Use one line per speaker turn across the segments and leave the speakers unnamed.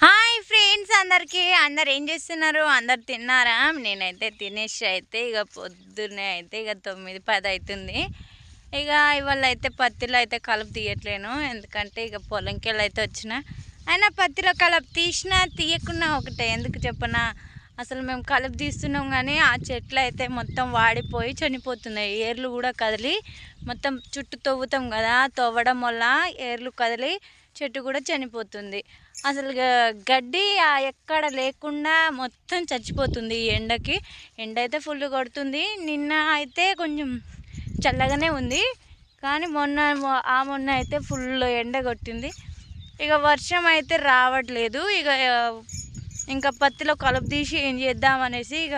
Hi friends అందరికీ అందరు ఏం చేస్తున్నారు? అందరు తిన్నారా? నేనైతే తినేసి అయితే ఇక పొద్దున్నే అయితే ఇక 9-10 అవుతుంది. ఇక ఇవాళ అయితే పత్తిలో అయితే కలుపు తీయట్లేను, ఎందుకంటే ఇక పొలంకి వెళ్ళి అయితే వచ్చిన. అయినా పత్తిలో కలుపు తీసినా తీయకున్నా ఒకటే, ఎందుకు చెప్పనా? అసలు మేము కలుపు తీస్తున్నాం కానీ ఆ చెట్లు అయితే మొత్తం వాడిపోయి చనిపోతున్నాయి. ఏర్లు కూడా కదిలి మొత్తం చుట్టూ తవ్వుతాం కదా, తవ్వడం వల్ల ఏర్లు కదిలి చెట్టు కూడా చనిపోతుంది. అసలు గడ్డి ఎక్కడ లేకుండా మొత్తం చచ్చిపోతుంది ఈ ఎండకి. ఎండ అయితే ఫుల్ కొడుతుంది. నిన్న అయితే కొంచెం చల్లగానే ఉంది, కానీ మొన్న అయితే ఫుల్ ఎండ కొట్టింది. ఇక వర్షం అయితే రావట్లేదు. ఇంకా పత్తిలో కలుపు తీసి ఏం చేద్దామనేసి ఇక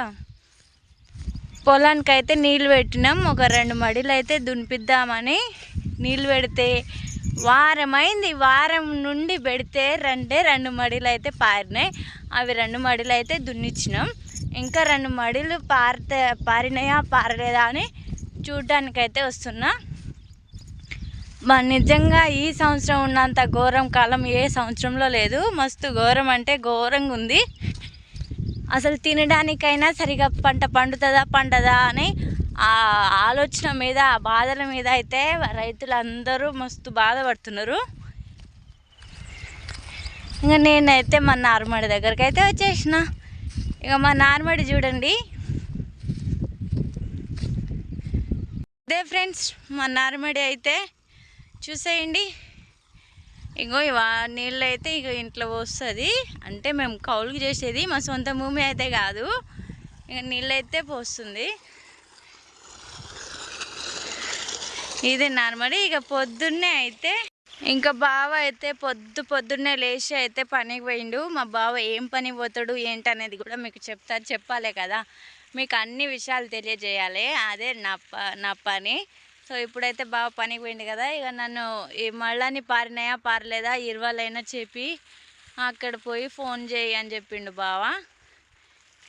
పొలానికి అయితే నీళ్ళు పెట్టినాం. ఒక 2 మడిలు అయితే దునిపిద్దామని నీళ్ళు పెడితే వారమైంది. వారం నుండి పెడితే 2 మడిలు అయితే పారినాయి. అవి 2 మడిలు అయితే దున్నిచ్చినాం. ఇంకా 2 మడిలు పారినాయా పారలేదా అని చూడ్డానికైతే వస్తున్నా. నిజంగా ఈ సంవత్సరం ఉన్నంత ఘోరం కాలం ఏ సంవత్సరంలో లేదు. మస్తు ఘోరం అంటే ఘోరంగా ఉంది. అసలు తినడానికైనా సరిగా పంట పండుతుందా అని ఆ ఆలోచన మీద, ఆ బాధల మీద అయితే రైతులందరూ మస్తు బాధపడుతున్నారు. ఇంకా నేనైతే మా నార్మడి దగ్గరికి అయితే వచ్చేసిన. ఇక మా నార్మడి చూడండి, అదే ఫ్రెండ్స్ మా నార్మడి అయితే చూసేయండి. ఇగో నీళ్ళు అయితే ఇక ఇంట్లో పోస్తుంది. అంటే మేము కౌలుకి చేసేది, మా సొంత భూమి అయితే కాదు. ఇక నీళ్ళు అయితే పోస్తుంది. ఇదే నార్మల్. ఇక పొద్దున్నే అయితే ఇంకా బావ అయితే పొద్దున్నే లేచి అయితే పనికి పోయిండు. మా బావ ఏం పని పోతాడు ఏంటనేది కూడా మీకు చెప్పాలి కదా, మీకు అన్ని విషయాలు తెలియజేయాలి. అదే నా పని. సో ఇప్పుడైతే బావ పనికి పోయిండు కదా, ఇక నన్ను ఈ మళ్ళీ పారినాయా పారలేదా ఇరవాలైనా చెప్పి అక్కడ పోయి ఫోన్ చేయి అని చెప్పిండు బావ.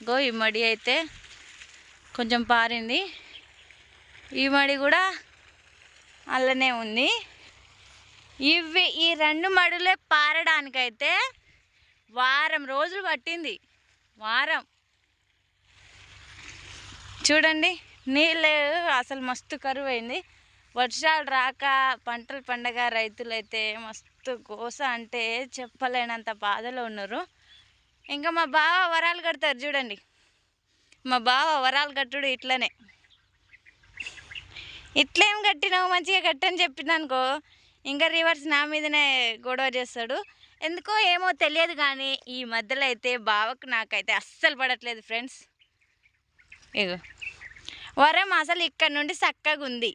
గో ఈ మడి అయితే కొంచెం పారింది, ఈ మడి కూడా అల్లనే ఉంది. ఈ 2 మడులే పారడానికైతే వారం రోజులు పట్టింది. వారం చూడండి. నీళ్ళు అసలు మస్తు కరువు అయింది. వర్షాలు రాక పంటలు పండగ రైతులైతే మస్తు గోస అంటే చెప్పలేనంత బాధలో ఉన్నారు. ఇంకా మా బావ వరాలు కడతారు చూడండి. మా బావ వరాలు కట్టుడు ఇట్లనే. ఇట్లేం కట్టినావు, మంచిగా కట్టని చెప్పినానుకో ఇంకా రివర్స్ నా మీదనే గొడవ చేస్తాడు. ఎందుకో ఏమో తెలియదు కానీ ఈ మధ్యలో అయితే బావకు నాకైతే అస్సలు పడట్లేదు ఫ్రెండ్స్. ఇగో వరం అసలు ఇక్కడ నుండి చక్కగా ఉంది,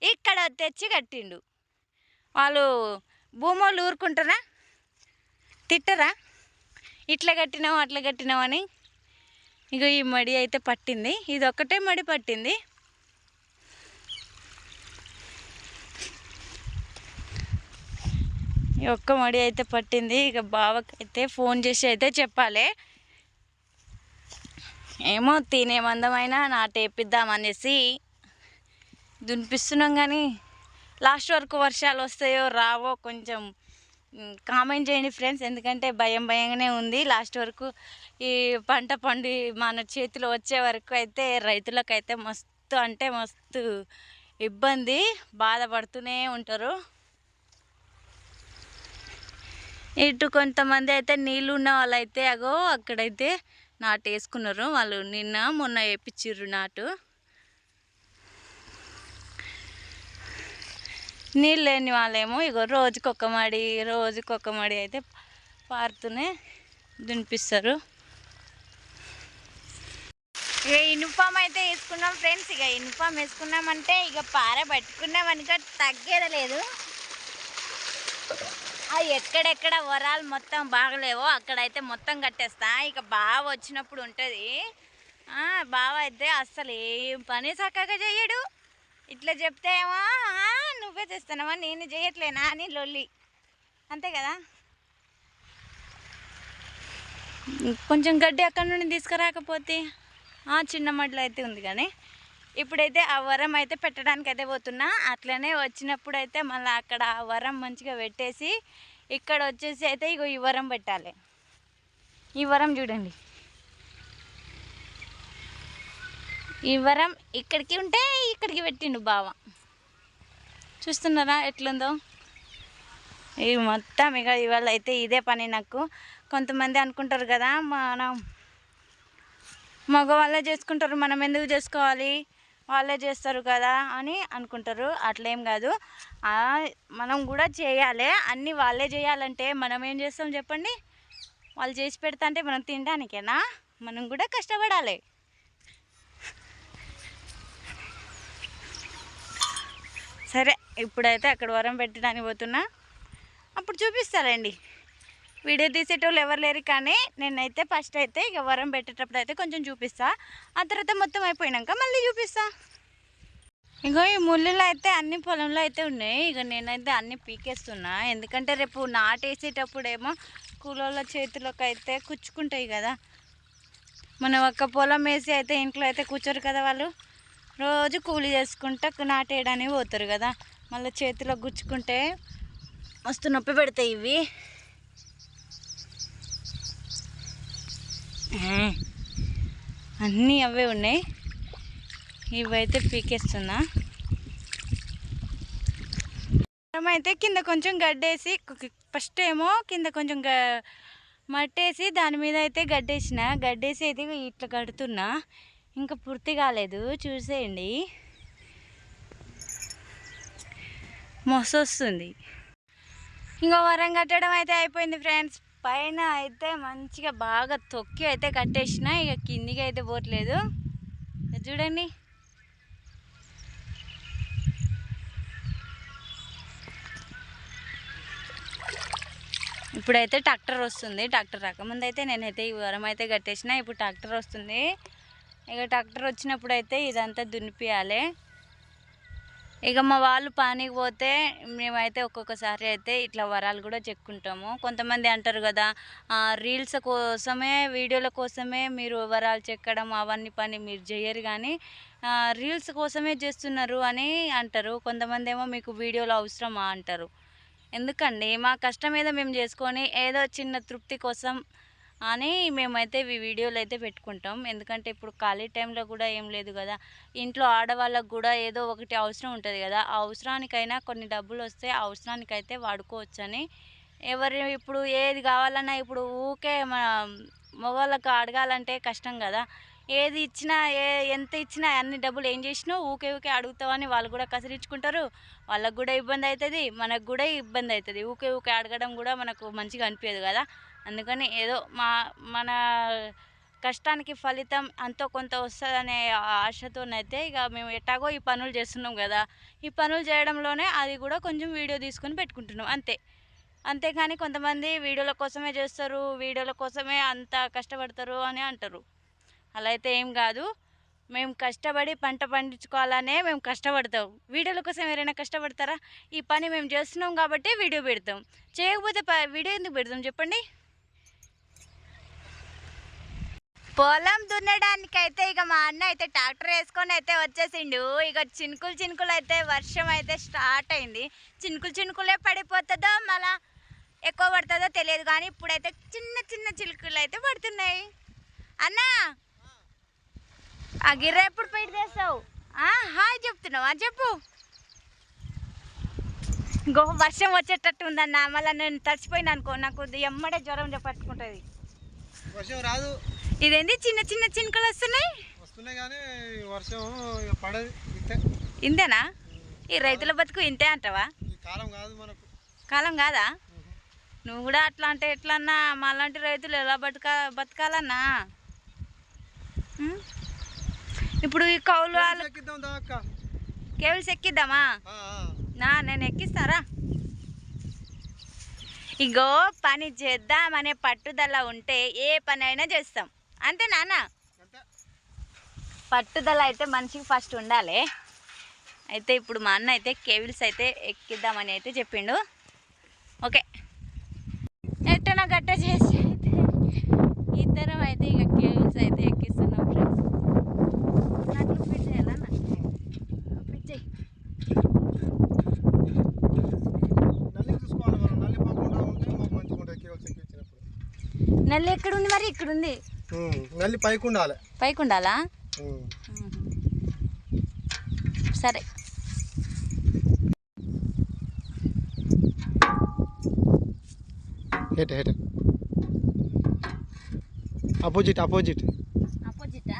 ఇక్కడ తెచ్చి కట్టిండు. వాళ్ళు భూమోళ్ళు ఊరుకుంటారా, తిట్టరా ఇట్లా కట్టినావు అట్లా కట్టినావు అని. ఇక ఈ మడి అయితే పట్టింది, ఇది ఒక్కటే మడి పట్టింది. ఈ ఒక్క మడి అయితే పట్టింది. ఇక బావకైతే ఫోన్ చేసి అయితే చెప్పాలి. ఏమో తినే మందమైనా నాటేపిద్దామనేసి దునిపిస్తున్నాం, కానీ లాస్ట్ వరకు వర్షాలు వస్తాయో రావో కొంచెం కామెంట్ చేయండి ఫ్రెండ్స్. ఎందుకంటే భయంగానే ఉంది. లాస్ట్ వరకు ఈ పంట పండి మన చేతిలో వచ్చే వరకు అయితే రైతులకైతే మస్తు అంటే మస్తు ఇబ్బంది, బాధపడుతూనే ఉంటారు. ఇటు కొంతమంది అయితే నీళ్ళు ఉన్న వాళ్ళు అయితే అగో అక్కడైతే నాటు వేసుకున్నారు. వాళ్ళు నిన్న మొన్న వేపించిర్రు నాటు. నీళ్ళు లేని వాళ్ళేమో ఇగో రోజుకొక మడి అయితే పారుతూనే దునిపిస్తారు. ఇక యూనిఫామ్ అయితే వేసుకున్నాం ఫ్రెండ్స్. ఇక యూనిఫామ్ వేసుకున్నామంటే ఇక పట్టుకున్నాం అనుకో తగ్గేది లేదు. ఎక్కడెక్కడ వరాలు మొత్తం బాగలేవో అక్కడైతే మొత్తం కట్టేస్తా. ఇక బావ వచ్చినప్పుడు ఉంటుంది. బావ అయితే అస్సలు ఏం పని చక్కగా చెయ్యడు. ఇట్లా చెప్తే ఏమో నువ్వే చేస్తున్నావా నేను చేయట్లేనా అని లొల్లి, అంతే కదా. కొంచెం గడ్డి అక్కడ నుండి తీసుకురాకపోతే చిన్న మడ్లు అయితే ఉంది, కానీ ఇప్పుడైతే ఆ వరం అయితే పెట్టడానికి అయితే పోతున్నా. అట్లనే వచ్చినప్పుడు అయితే మళ్ళీ అక్కడ ఆ వరం మంచిగా పెట్టేసి ఇక్కడ వచ్చేసి అయితే ఇగో ఈ వరం పెట్టాలి. ఈ వరం చూడండి, ఈ వరం ఇక్కడికి ఉంటే ఇక్కడికి పెట్టిండు బావ. చూస్తున్నారా ఎట్లుందో ఇవి మొత్తం. ఇక ఇవాళ అయితే ఇదే పని నాకు. కొంతమంది అనుకుంటారు కదా మనం మగవాళ్ళే చేసుకుంటారు, మనం ఎందుకు చేసుకోవాలి, వాళ్ళే చేస్తారు కదా అని అనుకుంటారు. అట్లేం కాదు, మనం కూడా చేయాలి. అన్నీ వాళ్ళే చేయాలంటే మనం ఏం చేస్తాం చెప్పండి? వాళ్ళు చేసి పెడతా అంటే మనం తినడానికేనా? మనం కూడా కష్టపడాలి. సరే, ఇప్పుడైతే అక్కడ వరం పెట్టడానికి పోతున్నా, అప్పుడు చూపిస్తారండి. వీడియో తీసేటోళ్ళు ఎవరు లేరు, కానీ నేనైతే ఫస్ట్ అయితే ఇక వరం పెట్టేటప్పుడు అయితే కొంచెం చూపిస్తా. ఆ తర్వాత మొత్తం అయిపోయినాక మళ్ళీ చూపిస్తా. ఇగో ఈ ముళ్ళులు అయితే అన్ని పొలంలో అయితే ఉన్నాయి. ఇక నేనైతే అన్ని పీకేస్తున్నా, ఎందుకంటే రేపు నాటేసేటప్పుడేమో కూలోళ్ళ చేతిలోకి అయితే కుచ్చుకుంటాయి కదా. మనం ఒక్క పొలం వేసి అయితే ఇంట్లో అయితే కూర్చోరు కదా, వాళ్ళు రోజు కూలి చేసుకుంటా నాటేయడానికి పోతారు కదా. మళ్ళీ చేతిలో గుచ్చుకుంటే మస్తు నొప్పి పెడతాయి ఇవి. అన్నీ అవే ఉన్నాయి. ఇవైతే పీకేస్తున్నా. అయితే కింద కొంచెం గడ్డేసి, ఫస్ట్ ఏమో కింద కొంచెం మట్టేసి దాని మీద అయితే గడ్డేసి అయితే ఇట్లా కడుతున్నా. ఇంకా పూర్తి కాలేదు, చూసేయండి. మస్తు వస్తుంది. ఇంకా వరం కట్టడం అయితే అయిపోయింది ఫ్రెండ్స్. పైన అయితే మంచిగా బాగా తొక్కి అయితే కట్టేసిన, ఇక కిందికి అయితే పోవట్లేదు. చూడండి, ఇప్పుడైతే ట్రాక్టర్ వస్తుంది. ట్రాక్టర్ రాకముందు అయితే నేనైతే ఈ వరం అయితే కట్టేసిన. ఇప్పుడు ట్రాక్టర్ వస్తుంది. ఇక ట్రాక్టర్ వచ్చినప్పుడు అయితే ఇదంతా దున్నిపియాలి. ఇక మా వాళ్ళు పనికి పోతే మేమైతే ఒక్కొక్కసారి అయితే ఇట్లా వరాలు కూడా చెక్కుంటాము. కొంతమంది అంటారు కదా, రీల్స్ కోసమే, వీడియోల కోసమే మీరు వరాలు చెక్కడం అవన్నీ పని మీరు చేయరు, కానీ రీల్స్ కోసమే చేస్తున్నారు అని అంటారు. కొంతమంది ఏమో మీకు వీడియోలు అవసరమా అంటారు. ఎందుకండి, మా కష్టం మీద మేము చేసుకొని ఏదో చిన్న తృప్తి కోసం అని మేమైతే ఈ వీడియోలు అయితే పెట్టుకుంటాం. ఎందుకంటే ఇప్పుడు ఖాళీ టైంలో కూడా ఏం లేదు కదా, ఇంట్లో ఆడవాళ్ళకు కూడా ఏదో ఒకటి అవసరం ఉంటుంది కదా. ఆ అవసరానికైనా కొన్ని డబ్బులు వస్తే ఆ అవసరానికైతే వాడుకోవచ్చని. ఇప్పుడు ఏది కావాలన్నా ఇప్పుడు ఊకే మన మగవాళ్ళకు అడగాలంటే కష్టం కదా. ఏది ఇచ్చినా ఎంత ఇచ్చినా అన్ని డబ్బులు ఏం చేసినావు ఊకే అడుగుతావని వాళ్ళు కూడా కసిరించుకుంటారు. వాళ్ళకు కూడా ఇబ్బంది అవుతుంది, మనకు కూడా ఇబ్బంది అవుతుంది. ఊకే అడగడం కూడా మనకు మంచిగా అనిపించదు కదా. అందుకని ఏదో మన కష్టానికి ఫలితం అంతో కొంత వస్తుందనే ఆశతోనైతే ఇక మేము ఎట్టాగో ఈ పనులు చేస్తున్నాం కదా, ఈ పనులు చేయడంలోనే అది కూడా కొంచెం వీడియో తీసుకొని పెట్టుకుంటున్నాం అంతేకాని కొంతమంది వీడియోల కోసమే చేస్తారు, వీడియోల కోసమే అంత కష్టపడతారు అని అంటారు. అలా అయితే ఏం కాదు. మేము కష్టపడి పంట పండించుకోవాలనే మేము కష్టపడతాం. వీడియోల కోసం ఎవరైనా కష్టపడతారా? ఈ పని మేము చేస్తున్నాం కాబట్టి వీడియో పెడతాం, చేయకపోతే వీడియో ఎందుకు పెడతాం చెప్పండి? పొలం దున్నడానికైతే ఇక మా అన్న అయితే ట్రాక్టర్ వేసుకొని అయితే వచ్చేసిండు. ఇక చినుకులు అయితే వర్షం అయితే స్టార్ట్ అయింది. చినుకులే పడిపోతుందో మళ్ళా ఎక్కువ పడుతుందో తెలియదు, కానీ ఇప్పుడైతే చిన్న చినుకులు అయితే పడుతున్నాయి. అన్నా, ఆ గిర్ర ఎప్పుడు పెయిట్ చేస్తావు? హాయ్ చెప్తున్నావా? చెప్పు. వర్షం వచ్చేటట్టు ఉందన్న, మళ్ళీ నేను తడిచిపోయినా అనుకో, నాకు ఎమ్మడే జ్వరం పట్టుకుంటుంది.
వర్షం రాదు.
ఇదేంటి చిన్న చినుకులు వస్తున్నాయి
కానీ వర్షం పడదు.
ఇంతేనా? ఈ రైతుల బతుకు ఇంతే అంటావా? కాలం కాదా? నువ్వు కూడా అట్లా అంటే ఎట్లన్నా? మాలాంటి రైతులు ఎలా బతకాలన్నా? ఇప్పుడు ఈ కౌలు కేబుల్స్ ఎక్కిద్దామా? నేను ఎక్కిస్తారా? ఇగో పని చేద్దామనే పట్టుదల ఉంటే ఏ పని అయినా చేస్తాం, అంతే నాన్న. పట్టుదల అయితే మనిషికి ఫస్ట్ ఉండాలి. అయితే ఇప్పుడు మా అన్న అయితే కేబుల్స్ అయితే ఎక్కిద్దామని అయితే చెప్పిండు. ఓకే, ఎట్టనా గట్ట చేసి అయితే ఇద్దరం అయితే ఇక కేబుల్స్ అయితే ఎక్కిస్తున్నాం ఫ్రెండ్స్. నాకు ఫిట్ చేయాలన్నా? ఫిట్ చేయి. నల్లి ఎక్కడ ఉంది మరి? ఇక్కడ ఉంది.
నల్లి పైకి ఉండాలి.
పైకి ఉండాలా? సరే.
అపోజిట్
అపోజిటా?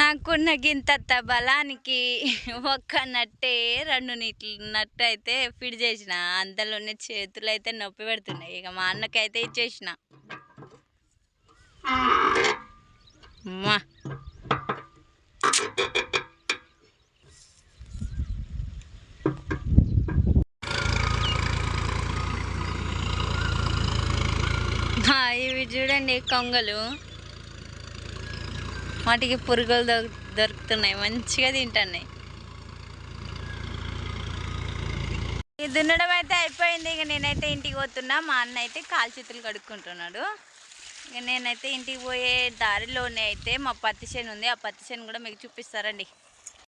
నాకున్న గింత బలానికి ఒక్క నట్టే 2 నట్టు అయితే ఫిడ్ చేసిన. అంతలోనే చేతులు అయితే నొప్పి పెడుతున్నాయి. ఇక మా అన్నకైతే ఇచ్చేసిన. అమ్మా ఇవి చూడండి కొంగలు. వాటికి పురుగులు దొరుకుతున్నాయి, మంచిగా తింటున్నాయి. ఈ దున్నడం అయితే అయిపోయింది. ఇక నేనైతే ఇంటికి పోతున్నా. మా అన్న అయితే కాలు చేతులు కడుక్కుంటున్నాడు. ఇక నేనైతే ఇంటికి పోయే దారిలోనే అయితే మా పత్తి చేను ఉంది. ఆ పత్తి చేను కూడా మీకు చూపిస్తారండి.